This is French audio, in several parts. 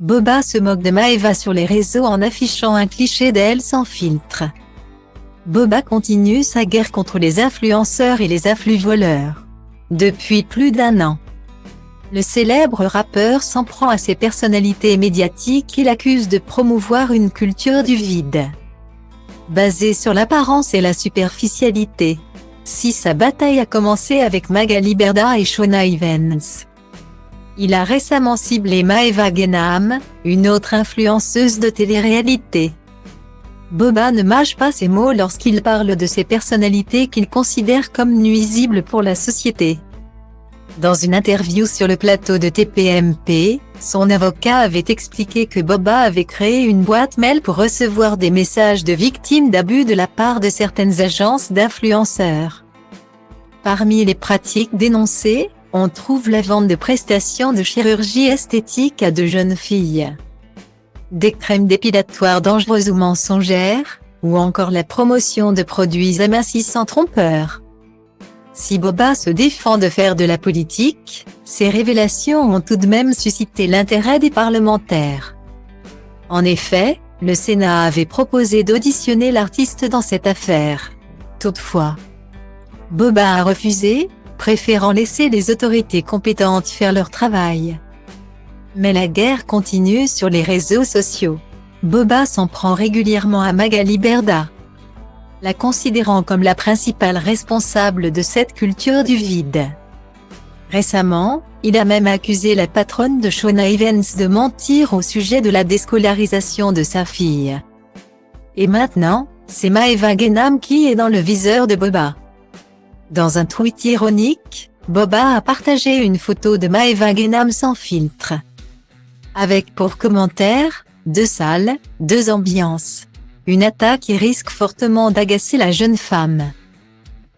Boba se moque de Maeva sur les réseaux en affichant un cliché d'elle sans filtre. Boba continue sa guerre contre les influenceurs et les afflux voleurs. Depuis plus d'1 an, le célèbre rappeur s'en prend à ses personnalités médiatiques qu'il accuse de promouvoir une culture du vide, basée sur l'apparence et la superficialité. Si sa bataille a commencé avec Magali Berda et Shona Evans, il a récemment ciblé Maeva Genam, une autre influenceuse de télé-réalité. Boba ne mâche pas ses mots lorsqu'il parle de ces personnalités qu'il considère comme nuisibles pour la société. Dans une interview sur le plateau de TPMP, son avocat avait expliqué que Boba avait créé une boîte mail pour recevoir des messages de victimes d'abus de la part de certaines agences d'influenceurs. Parmi les pratiques dénoncées, on trouve la vente de prestations de chirurgie esthétique à de jeunes filles, des crèmes dépilatoires dangereuses ou mensongères, ou encore la promotion de produits amincissants trompeurs. Si Boba se défend de faire de la politique, ces révélations ont tout de même suscité l'intérêt des parlementaires. En effet, le Sénat avait proposé d'auditionner l'artiste dans cette affaire. Toutefois, Boba a refusé, préférant laisser les autorités compétentes faire leur travail. Mais la guerre continue sur les réseaux sociaux. Boba s'en prend régulièrement à Magali Berda, la considérant comme la principale responsable de cette culture du vide. Récemment, il a même accusé la patronne de Shona Evans de mentir au sujet de la déscolarisation de sa fille. Et maintenant, c'est Maeva Genam qui est dans le viseur de Boba. Dans un tweet ironique, Boba a partagé une photo de Maeva Genam sans filtre, avec pour commentaire « 2 salles, 2 ambiances ». Une attaque qui risque fortement d'agacer la jeune femme.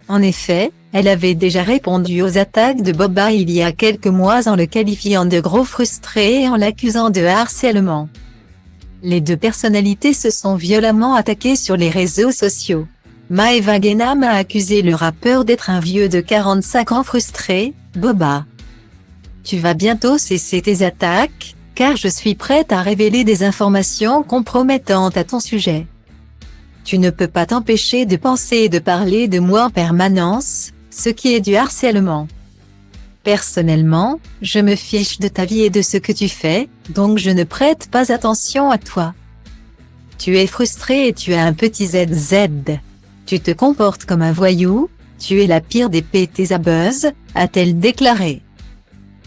En effet, elle avait déjà répondu aux attaques de Boba il y a quelques mois en le qualifiant de gros frustré et en l'accusant de harcèlement. Les deux personnalités se sont violemment attaquées sur les réseaux sociaux. Maeva Genam a accusé le rappeur d'être un vieux de 45 ans frustré. Boba, tu vas bientôt cesser tes attaques, car je suis prête à révéler des informations compromettantes à ton sujet. Tu ne peux pas t'empêcher de penser et de parler de moi en permanence, ce qui est du harcèlement. Personnellement, je me fiche de ta vie et de ce que tu fais, donc je ne prête pas attention à toi. Tu es frustré et tu as un petit ZZ. Tu te comportes comme un voyou, tu es la pire des PT abeuses, a-t-elle déclaré.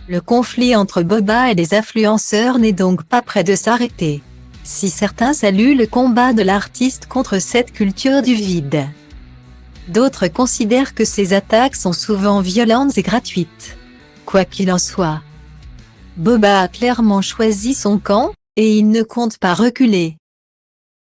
Le conflit entre Boba et les influenceurs n'est donc pas près de s'arrêter. Si certains saluent le combat de l'artiste contre cette culture du vide, d'autres considèrent que ces attaques sont souvent violentes et gratuites. Quoi qu'il en soit, Boba a clairement choisi son camp, et il ne compte pas reculer.